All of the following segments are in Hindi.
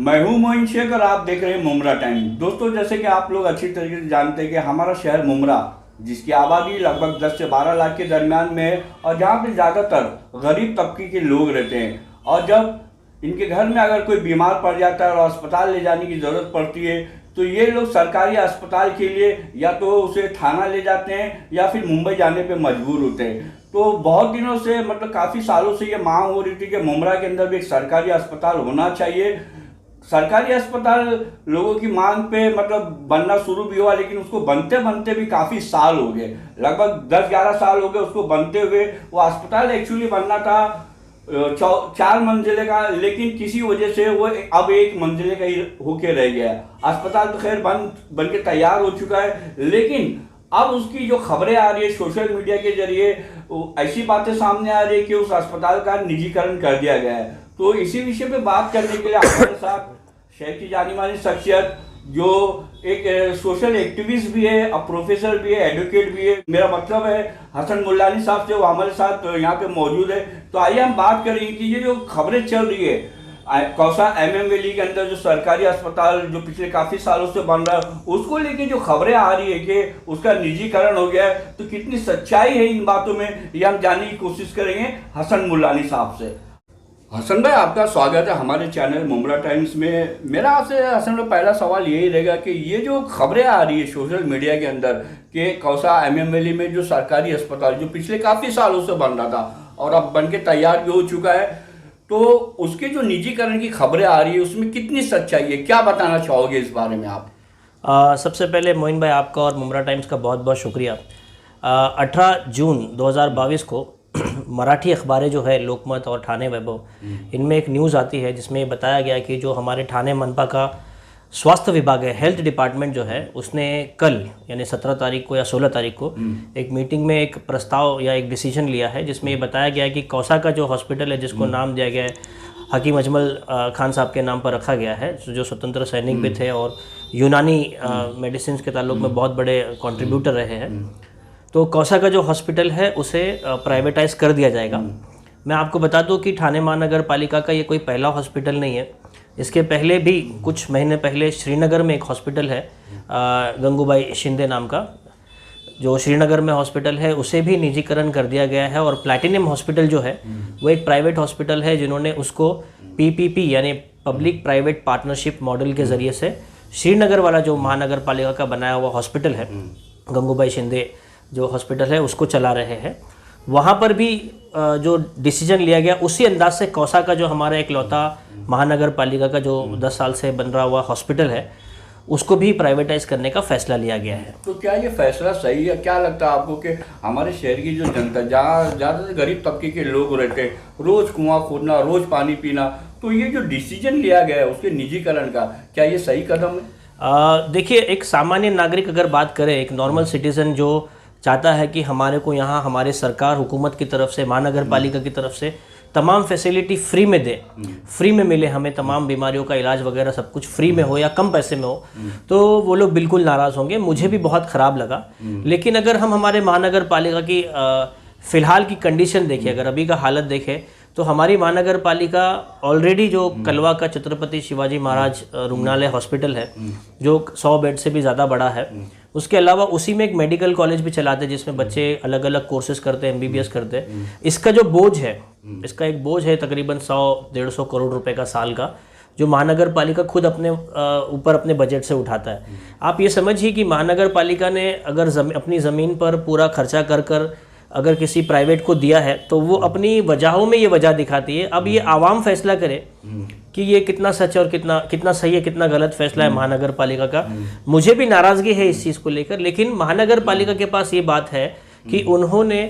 मैं हूं मोइन शेख और आप देख रहे हैं मुमरा टाइम। दोस्तों, जैसे कि आप लोग अच्छी तरीके से जानते हैं कि हमारा शहर मुमरा, जिसकी आबादी लगभग 10 से 12 लाख के दरमियान में है और जहाँ पे ज़्यादातर गरीब तबके के लोग रहते हैं, और जब इनके घर में अगर कोई बीमार पड़ जाता है और अस्पताल ले जाने की ज़रूरत पड़ती है तो ये लोग सरकारी अस्पताल के लिए या तो उसे थाना ले जाते हैं या फिर मुंबई जाने पे मजबूर होते हैं। तो बहुत दिनों से, मतलब काफ़ी सालों से ये मांग हो रही थी कि मुमरा के अंदर भी एक सरकारी अस्पताल होना चाहिए। सरकारी अस्पताल लोगों की मांग पे मतलब बनना शुरू भी हुआ, लेकिन उसको बनते बनते भी काफ़ी साल हो गए, लगभग 10-11 साल हो गए उसको बनते हुए। वो अस्पताल एक्चुअली बनना था 4 मंजिले का, लेकिन किसी वजह से वो अब 1 मंजिले का ही होके रह गया है। अस्पताल तो खैर बन के तैयार हो चुका है, लेकिन अब उसकी जो खबरें आ रही है सोशल मीडिया के जरिए, ऐसी बातें सामने आ रही है कि उस अस्पताल का निजीकरण कर दिया गया है। तो इसी विषय पे बात करने के लिए हमारे साथ शहर की जानी मानी शख्सियत, जो एक सोशल एक्टिविस्ट भी है, अब प्रोफेसर भी है, एडवोकेट भी है, मेरा मतलब है हसन मुल्लानी साहब से, वो हमारे साथ यहाँ पे मौजूद है। तो आइए हम बात करेंगे कि ये जो खबरें चल रही है कौसा MM वैली के अंदर जो सरकारी अस्पताल जो पिछले काफ़ी सालों से बन रहा है, उसको लेके जो खबरें आ रही है कि उसका निजीकरण हो गया है, तो कितनी सच्चाई है इन बातों में, ये हम जानने की कोशिश करेंगे हसन मुल्लानी साहब से। हसन भाई, आपका स्वागत है हमारे चैनल मुमरा टाइम्स में। मेरा आपसे हसन भाई पहला सवाल यही रहेगा कि ये जो खबरें आ रही है सोशल मीडिया के अंदर कि कौसा MM वैली में जो सरकारी अस्पताल जो पिछले काफ़ी सालों से बन रहा था और अब बन के तैयार भी हो चुका है, तो उसके जो निजीकरण की खबरें आ रही है उसमें कितनी सच्चाई है, क्या बताना चाहोगे इस बारे में आप? सबसे पहले मोइन भाई, आपका और मुमरा टाइम्स का बहुत बहुत शुक्रिया। 18 जून 2022 को मराठी अखबारें जो है लोकमत और ठाणे वैभव, इनमें एक न्यूज़ आती है जिसमें बताया गया कि जो हमारे ठाणे मनपा का स्वास्थ्य विभाग है, हेल्थ डिपार्टमेंट जो है, उसने कल यानी 17 तारीख को या 16 तारीख को एक मीटिंग में एक प्रस्ताव या एक डिसीजन लिया है जिसमें ये बताया गया है कि कौसा का जो हॉस्पिटल है, जिसको नाम दिया गया है हकीम अजमल खान साहब के नाम पर रखा गया है, जो स्वतंत्र सैनिक भी थे और यूनानी मेडिसिन के ताल्लुक में बहुत बड़े कंट्रीब्यूटर रहे हैं, तो कौसा का जो हॉस्पिटल है उसे प्राइवेटाइज कर दिया जाएगा। मैं आपको बता दूं कि ठाणे महानगर पालिका का ये कोई पहला हॉस्पिटल नहीं है। इसके पहले भी कुछ महीने पहले श्रीनगर में एक हॉस्पिटल है गंगूबाई शिंदे नाम का, जो श्रीनगर में हॉस्पिटल है उसे भी निजीकरण कर दिया गया है। और प्लैटिनम हॉस्पिटल जो है वो एक प्राइवेट हॉस्पिटल है, जिन्होंने उसको PPP यानी पब्लिक प्राइवेट पार्टनरशिप मॉडल के ज़रिए से श्रीनगर वाला जो महानगर पालिका का बनाया हुआ हॉस्पिटल है, गंगूबाई शिंदे जो हॉस्पिटल है, उसको चला रहे हैं। वहाँ पर भी जो डिसीजन लिया गया उसी अंदाज से कौसा का जो हमारा इकलौता महानगर पालिका का जो 10 साल से बन रहा हुआ हॉस्पिटल है, उसको भी प्राइवेटाइज करने का फैसला लिया गया है। तो क्या ये फैसला सही है? क्या लगता है आपको कि हमारे शहर की जो जनता, जहाँ ज़्यादातर गरीब तबके के लोग रहते हैं, रोज़ कुआं खोदना, रोज़ पानी पीना, तो ये जो डिसीजन लिया गया है उसके निजीकरण का, क्या ये सही कदम है? देखिए, एक सामान्य नागरिक अगर बात करें, एक नॉर्मल सिटीज़न जो चाहता है कि हमारे को यहाँ हमारे सरकार हुकूमत की तरफ से, महानगर पालिका की तरफ से तमाम फैसिलिटी फ्री में दे, फ्री में मिले, हमें तमाम बीमारियों का इलाज वगैरह सब कुछ फ्री में हो या कम पैसे में हो, तो वो लोग बिल्कुल नाराज़ होंगे। मुझे भी बहुत ख़राब लगा। लेकिन अगर हम हमारे महानगर पालिका की फ़िलहाल की कंडीशन देखें, अगर अभी का हालत देखें, तो हमारी महानगर पालिका ऑलरेडी जो कलवा का छत्रपति शिवाजी महाराज रुग्णालय हॉस्पिटल है, जो 100 बेड से भी ज़्यादा बड़ा है, उसके अलावा उसी में एक मेडिकल कॉलेज भी चलाते हैं जिसमें बच्चे अलग अलग कोर्सेज करते हैं, MBBS करते हैं। इसका जो बोझ है, इसका एक बोझ है तकरीबन 100-150 करोड़ रुपए का साल का, जो महानगर पालिका खुद अपने ऊपर अपने बजट से उठाता है। आप ये समझिए कि महानगर पालिका ने अगर अपनी ज़मीन पर पूरा खर्चा कर अगर किसी प्राइवेट को दिया है तो वो अपनी वजहों में ये वजह दिखाती है। अब ये आवाम फैसला करे कि ये कितना सच और कितना सही है, कितना गलत फैसला है महानगर पालिका का। मुझे भी नाराज़गी है इस चीज़ को लेकर, लेकिन महानगर पालिका के पास ये बात है कि उन्होंने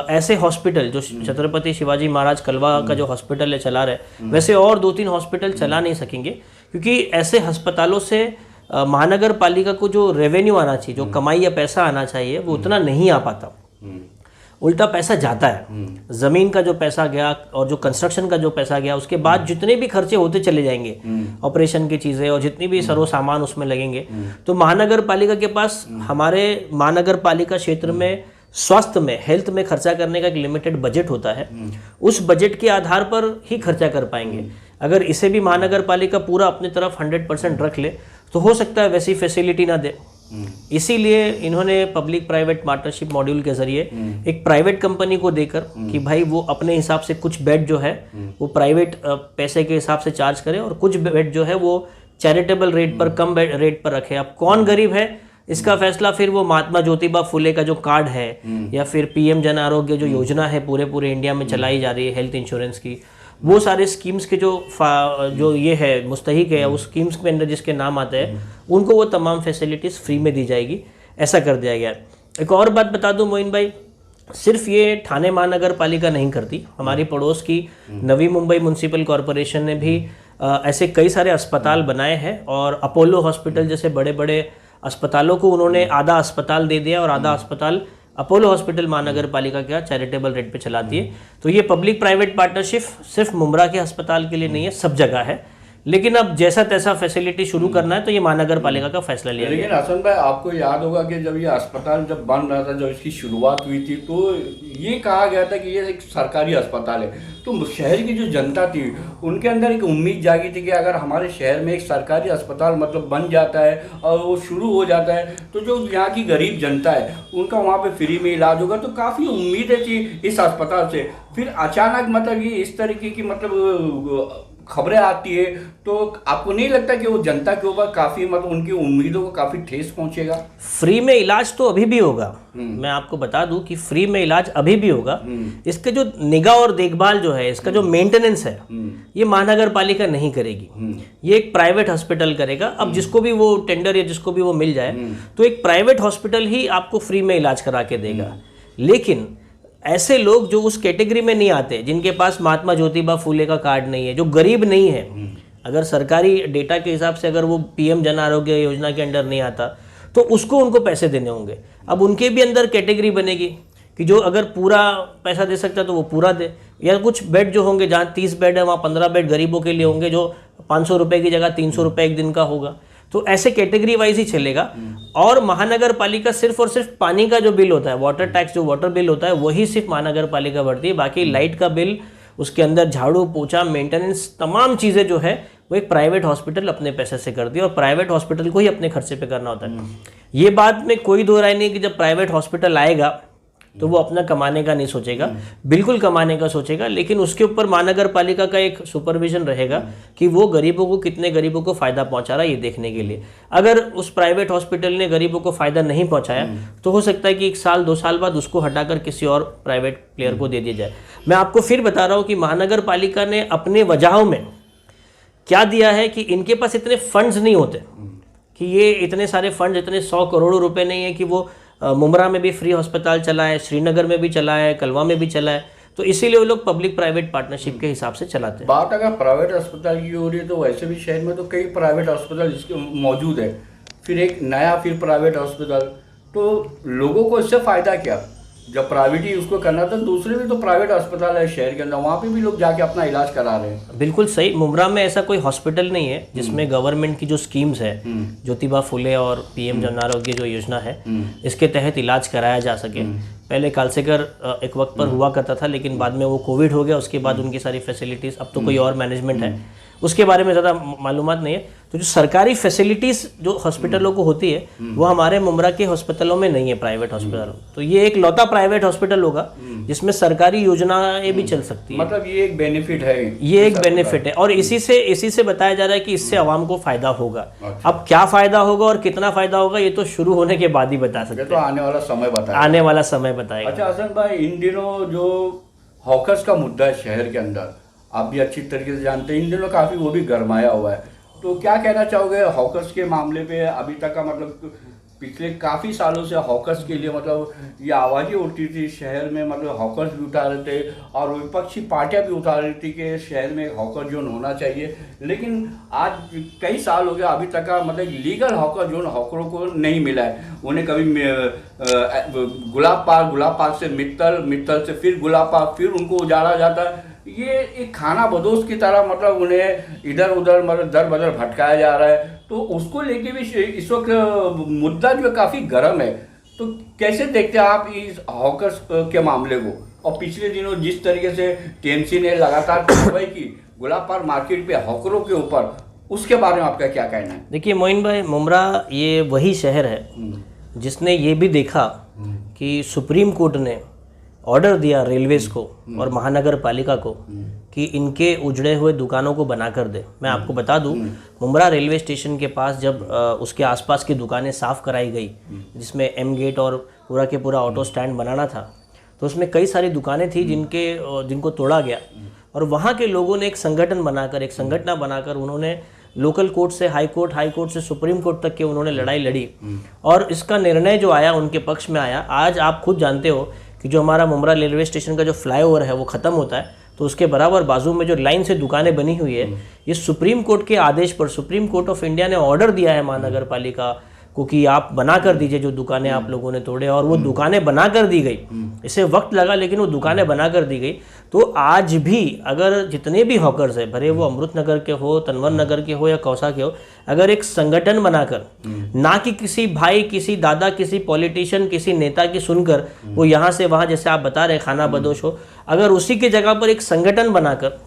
ऐसे हॉस्पिटल जो छत्रपति शिवाजी महाराज कलवा का जो हॉस्पिटल है चला रहे, वैसे और 2-3 हॉस्पिटल चला नहीं सकेंगे, क्योंकि ऐसे अस्पतालों से महानगर पालिका को जो रेवेन्यू आना चाहिए, जो कमाई या पैसा आना चाहिए, वो उतना नहीं आ पाता। उल्टा पैसा जाता है। ज़मीन का जो पैसा गया और जो कंस्ट्रक्शन का जो पैसा गया, उसके बाद जितने भी खर्चे होते चले जाएंगे, ऑपरेशन की चीज़ें और जितनी भी सरो सामान उसमें लगेंगे, तो महानगर पालिका के पास, हमारे महानगर पालिका क्षेत्र में स्वास्थ्य में, हेल्थ में खर्चा करने का एक लिमिटेड बजट होता है, उस बजट के आधार पर ही खर्चा कर पाएंगे। अगर इसे भी महानगर पालिका पूरा अपनी तरफ 100% रख ले तो हो सकता है वैसी फैसिलिटी ना दे। इसीलिए इन्होंने पब्लिक प्राइवेट पार्टनरशिप मॉड्यूल के जरिए एक प्राइवेट कंपनी को देकर कि भाई वो अपने हिसाब से कुछ बेड जो है वो प्राइवेट पैसे के हिसाब से चार्ज करे और कुछ बेड जो है वो चैरिटेबल रेट पर, कम रेट पर रखे। अब कौन गरीब है इसका फैसला फिर वो महात्मा ज्योतिबा फुले का जो कार्ड है या फिर पीएम जन आरोग्य जो योजना है पूरे इंडिया में चलाई जा रही है हेल्थ इंश्योरेंस की, वो सारे स्कीम्स के जो ये है मुस्तहिक है उस स्कीम्स के अंदर जिसके नाम आते हैं उनको वो तमाम फैसिलिटीज़ फ्री में दी जाएगी, ऐसा कर दिया गया है। एक और बात बता दूं मोइन भाई, सिर्फ ये ठाणे महानगर पालिका नहीं करती, हमारी पड़ोस की नवी मुंबई म्यूनसिपल कॉरपोरेशन ने भी ऐसे कई सारे अस्पताल बनाए हैं और अपोलो हॉस्पिटल जैसे बड़े बड़े अस्पतालों को उन्होंने आधा अस्पताल दे दिया और आधा अस्पताल अपोलो हॉस्पिटल महानगर पालिका का चैरिटेबल रेट पे चलाती है। तो ये पब्लिक प्राइवेट पार्टनरशिप सिर्फ मुंब्रा के अस्पताल के लिए नहीं है, सब जगह है। लेकिन अब जैसा तैसा फैसिलिटी शुरू करना है तो ये महानगर पालिका का फैसला लिया गया। लेकिन हसन भाई आपको याद होगा कि जब ये अस्पताल जब बन रहा था, जब इसकी शुरुआत हुई थी तो ये कहा गया था कि ये एक सरकारी अस्पताल है। तो शहर की जो जनता थी उनके अंदर एक उम्मीद जागी थी कि अगर हमारे शहर में एक सरकारी अस्पताल मतलब बन जाता है और वो शुरू हो जाता है तो जो यहाँ की गरीब जनता है उनका वहाँ पे फ्री में इलाज होगा। तो काफ़ी उम्मीदें थी इस अस्पताल से। फिर अचानक मतलब ये इस तरीके की मतलब खबरें आती है तो आपको नहीं लगता कि वो जनता के ऊपर काफी मतलब उनकी उम्मीदों को काफी ठेस पहुंचेगा? फ्री में इलाज तो अभी भी होगा, मैं आपको बता दूं कि फ्री में इलाज अभी भी होगा। इसके जो निगाह और देखभाल जो है, इसका जो मेंटेनेंस है, ये महानगर पालिका नहीं करेगी, ये एक प्राइवेट हॉस्पिटल करेगा। अब जिसको भी वो टेंडर या जिसको भी वो मिल जाए तो एक प्राइवेट हॉस्पिटल ही आपको फ्री में इलाज करा के देगा। लेकिन ऐसे लोग जो उस कैटेगरी में नहीं आते, जिनके पास महात्मा ज्योतिबा फुले का कार्ड नहीं है, जो गरीब नहीं है, अगर सरकारी डेटा के हिसाब से अगर वो पीएम जन आरोग्य योजना के अंडर नहीं आता तो उसको उनको पैसे देने होंगे। अब उनके भी अंदर कैटेगरी बनेगी कि जो अगर पूरा पैसा दे सकता है तो वो पूरा दे, या कुछ बेड जो होंगे जहाँ 30 बेड है वहाँ 15 बेड गरीबों के लिए होंगे जो 500 रुपये की जगह 300 रुपये एक दिन का होगा। तो ऐसे कैटेगरी वाइज ही चलेगा। और महानगर पालिका सिर्फ और सिर्फ पानी का जो बिल होता है, वाटर टैक्स जो वाटर बिल होता है, वही सिर्फ महानगर पालिका भरती है। बाकी लाइट का बिल, उसके अंदर झाड़ू पोछा, मेंटेनेंस, तमाम चीज़ें जो है वो एक प्राइवेट हॉस्पिटल अपने पैसे से करती है और प्राइवेट हॉस्पिटल को ही अपने खर्चे पे करना होता है। ये बात में कोई दो राय नहीं कि जब प्राइवेट हॉस्पिटल आएगा तो वो अपना कमाने का नहीं सोचेगा, बिल्कुल कमाने का सोचेगा। लेकिन उसके ऊपर महानगर पालिका का एक सुपरविजन रहेगा कि वो गरीबों को, कितने गरीबों को फायदा पहुंचा रहा है ये देखने के लिए। अगर उस प्राइवेट हॉस्पिटल ने गरीबों को फायदा नहीं पहुंचाया तो हो सकता है कि 1 साल 2 साल बाद उसको हटाकर किसी और प्राइवेट प्लेयर को दे दिया जाए। मैं आपको फिर बता रहा हूँ कि महानगर पालिका ने अपने वजहों में क्या दिया है कि इनके पास इतने फंड्स नहीं होते, कि ये इतने सारे फंड, इतने 100 करोड़ रुपए नहीं है कि वो मुंब्रा में भी फ्री अस्पताल चला है, श्रीनगर में भी चला है, कलवा में भी चला है। तो इसीलिए वो लोग पब्लिक प्राइवेट पार्टनरशिप के हिसाब से चलाते हैं। बात अगर प्राइवेट अस्पताल की हो रही है तो वैसे भी शहर में तो कई प्राइवेट अस्पताल मौजूद है, फिर एक नया फिर प्राइवेट अस्पताल, तो लोगों को इससे फायदा क्या? जब प्राइवेट ही उसको करना था, दूसरे भी तो प्राइवेट अस्पताल है शहर के अंदर, वहाँ पे भी लोग जाके अपना इलाज करा रहे हैं। बिल्कुल सही। मुंब्रा में ऐसा कोई हॉस्पिटल नहीं है जिसमें गवर्नमेंट की जो स्कीम्स है, ज्योतिबा फुले और पीएम जन आरोग्य जो योजना है, इसके तहत इलाज कराया जा सके। पहले कालसेकर एक वक्त पर हुआ करता था, लेकिन बाद में वो कोविड हो गया, उसके बाद उनकी सारी फैसिलिटीज़, अब तो कोई और मैनेजमेंट है, उसके बारे में ज़्यादा मालूमात नहीं है। तो जो सरकारी फैसिलिटीज़ जो हॉस्पिटलों को होती है वो हमारे मुंब्रा के हॉस्पिटलों में नहीं है, प्राइवेट हॉस्पिटलों। तो ये एक लौता प्राइवेट हॉस्पिटल होगा जिसमें सरकारी योजनाएं भी चल सकती है। मतलब ये एक बेनिफिट है, ये एक बेनिफिट है और इसी से बताया जा रहा है कि इससे आवाम को फायदा होगा। अब क्या फायदा होगा और कितना फायदा होगा ये तो शुरू होने के बाद ही बता सकते हैं, तो आने वाला समय बताएगा। आने वाला समय बताएगा। अच्छा हसन भाई, इन दिनों जो हॉकर्स का मुद्दा है शहर के अंदर, आप भी अच्छी तरीके से जानते हैं, इन दिनों काफ़ी वो भी गरमाया हुआ है। तो क्या कहना चाहोगे हॉकर्स के मामले पे? अभी तक का मतलब पिछले काफ़ी सालों से हॉकर्स के लिए मतलब ये आवाज़ें उठती थी शहर में, मतलब हॉकर्स भी उठा रहे थे और विपक्षी पार्टियां भी उठा रही थी कि शहर में हॉकर जोन होना चाहिए। लेकिन आज कई साल हो गए, अभी तक का मतलब लीगल हॉकर जोन हॉकरों को नहीं मिला है। उन्हें कभी गुलाब पार्क से मित्तल से फिर गुलाब पार्क, फिर उनको उजाड़ा जाता है। ये एक खाना बदोश की तरह मतलब उन्हें इधर उधर मतलब दर बदर भटकाया जा रहा है। तो उसको लेके भी इस वक्त मुद्दा जो काफ़ी गर्म है। तो कैसे देखते हैं आप इस हॉकर्स के मामले को? और पिछले दिनों जिस तरीके से टीएमसी ने लगातार कार्रवाई की गुलाब पार्क मार्केट पे हॉकरों के ऊपर, उसके बारे में आपका क्या कहना है? देखिए मोइन भाई, मुमरा ये वही शहर है जिसने ये भी देखा कि सुप्रीम कोर्ट ने ऑर्डर दिया रेलवेज को और महानगर पालिका को कि इनके उजड़े हुए दुकानों को बनाकर दे। मैं आपको बता दूं, मुमरा रेलवे स्टेशन के पास जब उसके आसपास की दुकानें साफ़ कराई गई, जिसमें एम गेट और पूरा के पूरा ऑटो स्टैंड बनाना था, तो उसमें कई सारी दुकानें थी जिनको तोड़ा गया। और वहाँ के लोगों ने एक संगठन बनाकर, एक संगठन बनाकर उन्होंने लोकल कोर्ट से हाई कोर्ट से सुप्रीम कोर्ट तक के उन्होंने लड़ाई लड़ी और इसका निर्णय जो आया उनके पक्ष में आया। आज आप खुद जानते हो कि जो हमारा मुमरा रेलवे स्टेशन का जो फ्लाईओवर है वो ख़त्म होता है, तो उसके बराबर बाजू में जो लाइन से दुकानें बनी हुई है, ये सुप्रीम कोर्ट के आदेश पर सुप्रीम कोर्ट ऑफ इंडिया ने ऑर्डर दिया है महानगर पालिका को कि आप बना कर दीजिए जो दुकानें आप लोगों ने तोड़े, और वो दुकानें बना कर दी गई। इसे वक्त लगा लेकिन वो दुकानें बना कर दी गई। तो आज भी अगर जितने भी हॉकर्स है, भले वो अमृत नगर के हो, तनवर नगर के हो या कौसा के हो, अगर एक संगठन बनाकर, ना कि किसी भाई, किसी दादा, किसी पॉलिटिशियन, किसी नेता की सुनकर वो यहाँ से वहाँ, जैसे आप बता रहे खाना बदोश हो, अगर उसी की जगह पर एक संगठन बनाकर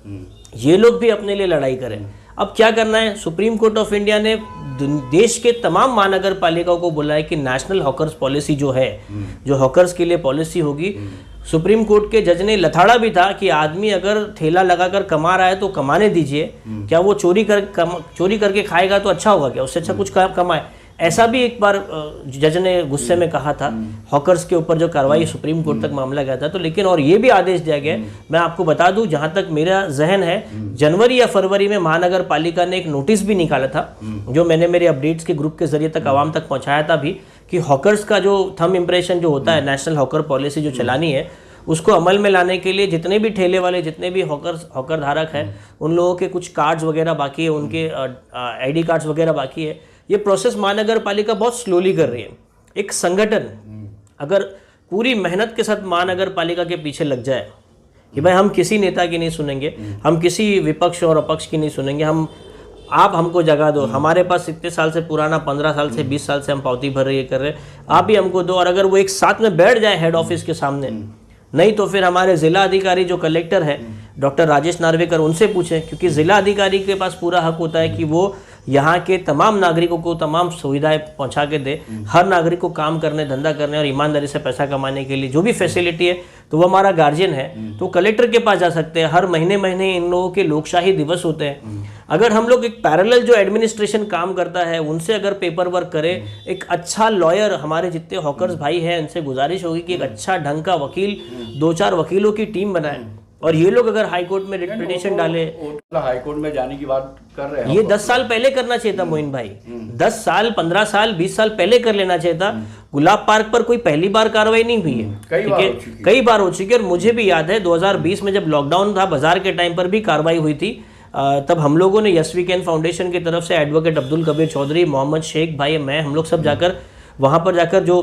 ये लोग भी अपने लिए लड़ाई करें। अब क्या करना है, सुप्रीम कोर्ट ऑफ इंडिया ने देश के तमाम महानगर पालिकाओं को बोला है कि नेशनल हॉकर्स पॉलिसी जो है, जो हॉकर्स के लिए पॉलिसी होगी, सुप्रीम कोर्ट के जज ने लथाड़ा भी था कि आदमी अगर ठेला लगाकर कमा रहा है तो कमाने दीजिए, क्या वो चोरी करके खाएगा तो अच्छा होगा क्या? उससे अच्छा कुछ कमाए। ऐसा भी एक बार जज ने गुस्से में कहा था हॉकर्स के ऊपर जो कार्रवाई सुप्रीम कोर्ट तक मामला गया था। तो लेकिन और ये भी आदेश दिया गया, मैं आपको बता दूं, जहां तक मेरा जहन है, जनवरी या फरवरी में महानगर पालिका ने एक नोटिस भी निकाला था, जो मैंने मेरे अपडेट्स के ग्रुप के जरिए तक आवाम तक पहुंचाया था भी, कि हॉकर्स का जो थंब इम्प्रेशन जो होता है, नेशनल हॉकर पॉलिसी जो चलानी है, उसको अमल में लाने के लिए जितने भी ठेले वाले, जितने भी हॉकर धारक हैं, उन लोगों के कुछ कार्ड्स वगैरह बाकी है, उनके आईडी कार्ड्स वगैरह बाकी है। ये प्रोसेस महानगर पालिका बहुत स्लोली कर रही है। एक संगठन अगर पूरी मेहनत के साथ महानगर पालिका के पीछे लग जाए कि भाई हम किसी नेता की नहीं सुनेंगे, हम किसी विपक्ष और अपक्ष की नहीं सुनेंगे, आप हमको जगह दो, हमारे पास इतने साल से पुराना 15 साल से 20 साल से हम पावती भर रहे कर रहे, आप ही हमको दो। और अगर वो एक साथ में बैठ जाए हेड ऑफिस के सामने, नहीं तो फिर हमारे जिला अधिकारी जो कलेक्टर है डॉक्टर राजेश नार्वेकर, उनसे पूछें, क्योंकि जिला अधिकारी के पास पूरा हक होता है कि वो यहाँ के तमाम नागरिकों को तमाम सुविधाएं पहुँचा के दे। हर नागरिक को काम करने, धंधा करने और ईमानदारी से पैसा कमाने के लिए जो भी फैसिलिटी है, तो वो हमारा गार्जियन है, तो कलेक्टर के पास जा सकते हैं। हर महीने इन लोगों के लोकशाही दिवस होते हैं। अगर हम लोग एक पैरेलल जो एडमिनिस्ट्रेशन काम करता है उनसे अगर पेपर वर्क करें, एक अच्छा लॉयर, हमारे जितने हॉकर्स भाई हैं उनसे गुजारिश होगी कि एक अच्छा ढंग का वकील, 2-4 वकीलों की टीम बनाए, और ये लोग अगर हाई कोर्ट में रिट डाले, हाई कोर्ट में जाने की बात कर रहे हैं, ये 10 साल पहले करना चाहिए था मोइन भाई, 10 साल 15 साल 20 साल पहले कर लेना चाहिए था। गुलाब पार्क पर कोई पहली बार कार्रवाई नहीं हुई है, कई बार हो चुकी है। और मुझे भी याद है 2020 में जब लॉकडाउन था, बाजार के टाइम पर भी कार्रवाई हुई थी। तब हम लोगों ने यस वी कैन फाउंडेशन की तरफ से एडवोकेट अब्दुल कबीर चौधरी, मोहम्मद शेख भाई, मैं, हम लोग सब जाकर वहाँ पर जाकर जो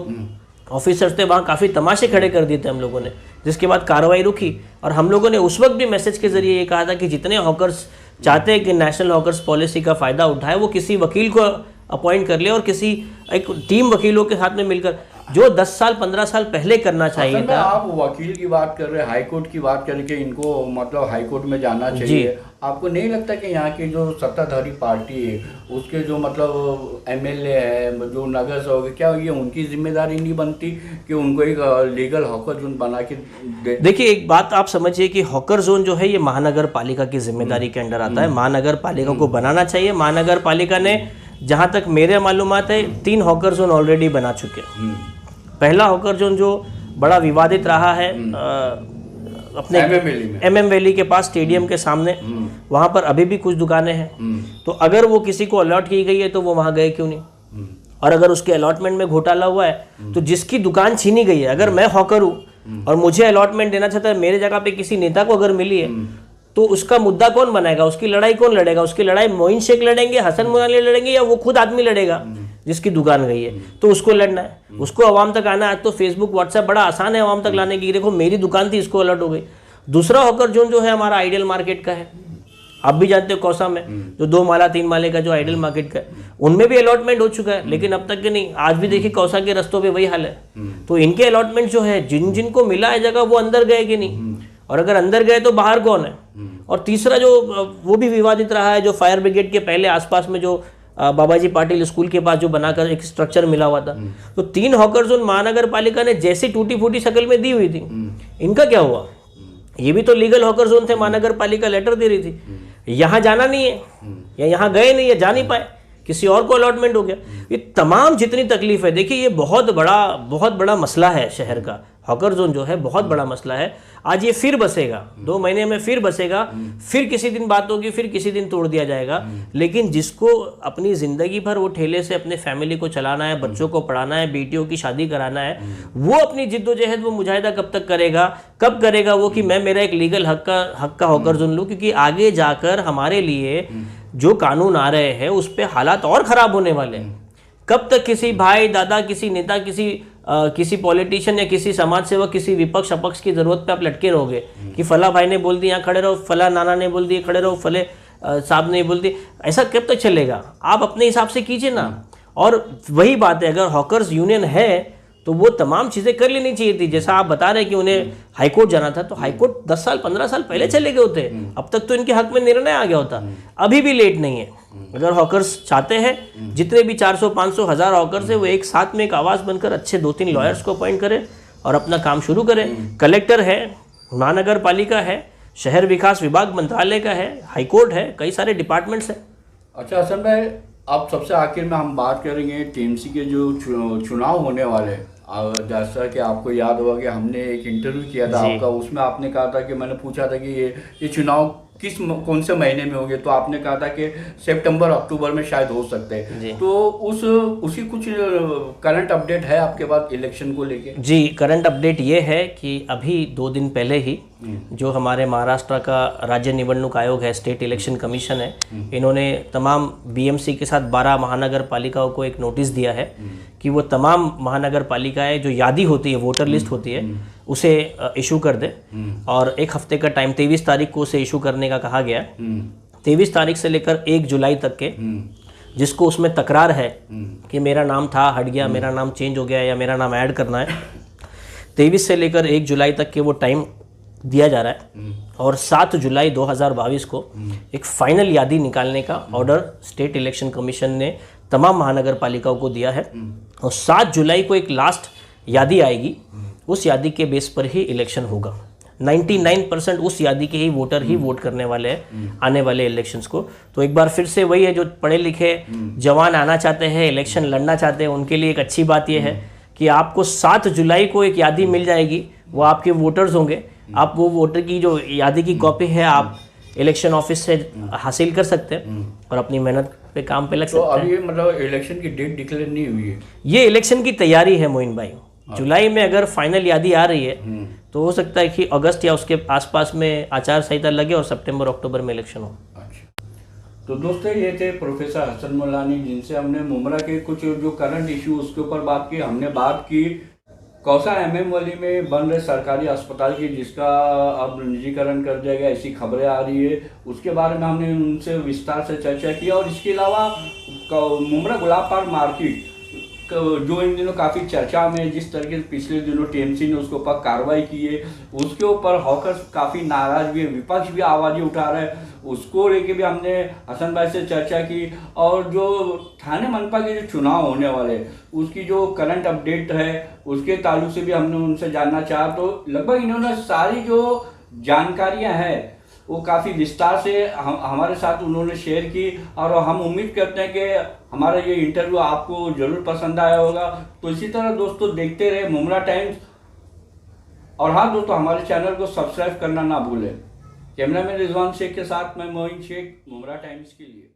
ऑफिसर्स थे वहाँ काफ़ी तमाशे खड़े कर दिए थे हम लोगों ने, जिसके बाद कार्रवाई रुकी। और हम लोगों ने उस वक्त भी मैसेज के जरिए ये कहा था कि जितने हॉकर्स चाहते हैं कि नेशनल हॉकर्स पॉलिसी का फ़ायदा उठाए, वो किसी वकील को अपॉइंट कर ले और किसी एक टीम वकीलों के साथ में मिलकर, जो 10 साल 15 साल पहले करना चाहिए था। आप वकील की बात कर रहे हैं, हाई कोर्ट की बात करके इनको मतलब हाई कोर्ट में जाना चाहिए। आपको नहीं लगता कि यहाँ की जो सत्ताधारी पार्टी है उसके जो मतलब एमएलए है, जो नगर सेवक है, क्या ये उनकी जिम्मेदारी नहीं बनती कि उनको एक लीगल हॉकर जोन बना के दे? देखिए, एक बात आप समझिए कि हॉकर जोन जो है ये महानगर पालिका की जिम्मेदारी के अंडर आता है। महानगर पालिका को बनाना चाहिए। महानगर पालिका ने, जहाँ तक मेरे मालूमात है, 3 हॉकर जोन ऑलरेडी बना चुके हैं। पहला हॉकर जोन जो बड़ा विवादित रहा है अपने MM वैली के पास स्टेडियम के सामने, वहाँ पर अभी भी कुछ दुकानें हैं। तो अगर वो किसी को अलॉट की गई है तो वो वहाँ गए क्यों नहीं? और अगर उसके अलॉटमेंट में घोटाला हुआ है तो जिसकी दुकान छीनी गई है, अगर मैं हॉकर हूँ और मुझे अलॉटमेंट देना चाहता है, मेरे जगह पे किसी नेता को अगर मिली है, तो उसका मुद्दा कौन बनाएगा? उसकी लड़ाई कौन लड़ेगा? उसकी लड़ाई मोइन शेख लड़ेंगे, हसन मुनाली लड़ेंगे, या वो खुद आदमी लड़ेगा जिसकी दुकान गई है? तो उसको लड़ना है, उसको आवाम तक आना है। आज तो फेसबुक व्हाट्सएप बड़ा आसान है आवाम तक लाने की। देखो मेरी दुकान थी, इसको अलर्ट हो गई। दूसरा हॉकर जोन जो है हमारा आइडियल मार्केट का है। आप भी जानते हो कौसा में जो 2 माला 3 माले का जो आइडल मार्केट का है, उनमें भी अलॉटमेंट हो चुका है, लेकिन अब तक के नहीं। आज भी देखिए कौसा के रस्तों पे वही हाल है। तो इनके अलॉटमेंट जो है, जिन जिनको मिला है जगह, वो अंदर गए कि नहीं, और अगर अंदर गए तो बाहर कौन है। और तीसरा जो वो भी विवादित रहा है, जो फायर ब्रिगेड के पहले आसपास में जो बाबाजी पाटिल स्कूल के पास जो बनाकर एक स्ट्रक्चर मिला हुआ था, तो 3 हॉकर जोन महानगर पालिका ने जैसी टूटी फूटी शक्ल में दी हुई थी, इनका क्या हुआ। ये भी तो लीगल हॉकर जोन थे, महानगर पालिका लेटर दे रही थी, यहाँ जाना नहीं है या यहाँ गए नहीं है, जा नहीं पाए, किसी और को अलॉटमेंट हो गया। ये तमाम जितनी तकलीफ है, देखिए ये बहुत बड़ा मसला है शहर का। हॉकर जोन जो है बहुत बड़ा मसला है। आज ये फिर बसेगा, 2 महीने में फिर बसेगा, फिर किसी दिन बात होगी, फिर किसी दिन तोड़ दिया जाएगा। लेकिन जिसको अपनी जिंदगी भर वो ठेले से अपने फैमिली को चलाना है, बच्चों को पढ़ाना है, बेटियों की शादी कराना है, वो अपनी जिद्दोजहद, वो मुजाहिदा कब तक करेगा, कब करेगा वो कि मैं मेरा एक लीगल हक का हॉकर जोन लूँ। क्योंकि आगे जाकर हमारे लिए जो कानून आ रहे हैं उस पर हालात और ख़राब होने वाले हैं। कब तक किसी भाई, दादा, किसी नेता, किसी पॉलिटिशियन या किसी समाज सेवक, किसी विपक्ष अपक्ष की ज़रूरत पे आप लटके रहोगे कि फला भाई ने बोल दिया यहाँ खड़े रहो, फला नाना ने बोल दिया खड़े रहो, फले साहब ने बोल दिया। ऐसा कब तक चलेगा? आप अपने हिसाब से कीजिए ना। और वही बात है, अगर हॉकर्स यूनियन है तो वो तमाम चीज़ें कर लेनी चाहिए थी। जैसा आप बता रहे हैं कि उन्हें हाईकोर्ट जाना था, तो हाईकोर्ट 10 साल 15 साल पहले चले गए होते, अब तक तो इनके हक में निर्णय आ गया होता। अभी भी लेट नहीं है। अगर हॉकर्स चाहते हैं, जितने भी 400 500 1000 हॉकर्स है, वो एक साथ में एक आवाज़ बनकर अच्छे 2-3 लॉयर्स को अपॉइंट करें और अपना काम शुरू करें। कलेक्टर है, महानगर पालिका है, शहर विकास विभाग मंत्रालय का है, हाईकोर्ट है, कई सारे डिपार्टमेंट्स हैं। अच्छा हसन भाई, अब सबसे आखिर में हम बात करेंगे टीएमसी के जो चुनाव होने वाले हैं। जैसा कि आपको याद होगा कि हमने एक इंटरव्यू किया था आपका, उसमें आपने कहा था कि मैंने पूछा था कि ये चुनाव कौन से महीने में होंगे, तो आपने कहा था कि सितंबर अक्टूबर में शायद हो सकते हैं। तो उसी कुछ करंट अपडेट है आपके पास इलेक्शन को लेके? जी, करंट अपडेट ये है कि अभी 2 दिन पहले ही जो हमारे महाराष्ट्र का राज्य निवडणूक आयोग है, स्टेट इलेक्शन कमीशन है, इन्होंने तमाम बीएमसी के साथ 12 महानगर पालिकाओं को एक नोटिस दिया है कि वो तमाम महानगर पालिकाएं जो यादी होती है, वोटर लिस्ट होती है, उसे इशू कर दे। और 1 हफ्ते का टाइम, 23 तारीख को उसे इशू करने का कहा गया। 23 तारीख से लेकर 1 जुलाई तक के जिसको उसमें तकरार है कि मेरा नाम था हट गया, मेरा नाम चेंज हो गया या मेरा नाम ऐड करना है, 23 से लेकर 1 जुलाई तक के वो टाइम दिया जा रहा है। और 7 जुलाई 2022 को एक फाइनल यादी निकालने का ऑर्डर स्टेट इलेक्शन कमीशन ने तमाम महानगर पालिकाओं को दिया है। और 7 जुलाई को एक लास्ट यादी आएगी, उस यादी के बेस पर ही इलेक्शन होगा। 99% उस यादी के ही वोटर ही वोट करने वाले हैं आने वाले इलेक्शंस को। तो एक बार फिर से वही है, जो पढ़े लिखे जवान आना चाहते हैं, इलेक्शन लड़ना चाहते हैं, उनके लिए एक अच्छी बात यह है कि आपको 7 जुलाई को एक यादी मिल जाएगी। वो आपके वोटर्स होंगे, आप वो वोटर की जो यादी की कॉपी है आप इलेक्शन ऑफिस से हासिल कर सकते हैं और अपनी मेहनत पे काम पे लग सकते हैं। तो अभी मतलब इलेक्शन की डेट डिक्लेयर नहीं हुई है? ये इलेक्शन की तैयारी है मोइन भाई। जुलाई में अगर फाइनल यादी आ रही है तो हो सकता है कि अगस्त या उसके आसपास में आचार संहिता लगे और सितंबर अक्टूबर में इलेक्शन हो। तो दोस्तों, ये थे प्रोफेसर हसन मोलानी, जिनसे हमने मुमरा के कुछ जो करंट इशू उसके ऊपर बात की। हमने बात की कौसा MM वाली में बन रहे सरकारी अस्पताल की, जिसका अब निजीकरण कर दिया गया, ऐसी खबरें आ रही है, उसके बारे में हमने उनसे विस्तार से चर्चा की। और इसके अलावा मुमरा गुलाब पार्क मार्केट जो इन दिनों काफ़ी चर्चा में, जिस तरीके से पिछले दिनों टीएमसी ने उसके ऊपर कार्रवाई की है, उसके ऊपर हॉकर्स काफ़ी नाराज भी है, विपक्ष भी आवाज़ें उठा रहा है, उसको लेके भी हमने हसन भाई से चर्चा की। और जो थाने मनपा के जो चुनाव होने वाले उसकी जो करंट अपडेट है उसके ताल्लुक से भी हमने उनसे जानना चाहा। तो लगभग इन्होंने सारी जो जानकारियाँ हैं वो काफ़ी विस्तार से हमारे साथ उन्होंने शेयर की। और हम उम्मीद करते हैं कि हमारा ये इंटरव्यू आपको ज़रूर पसंद आया होगा। तो इसी तरह दोस्तों देखते रहे मुमरा टाइम्स। और हाँ दोस्तों, हमारे चैनल को सब्सक्राइब करना ना भूलें। कैमरामैन रिजवान शेख के साथ मैं मोइन शेख, मुमरा टाइम्स के लिए।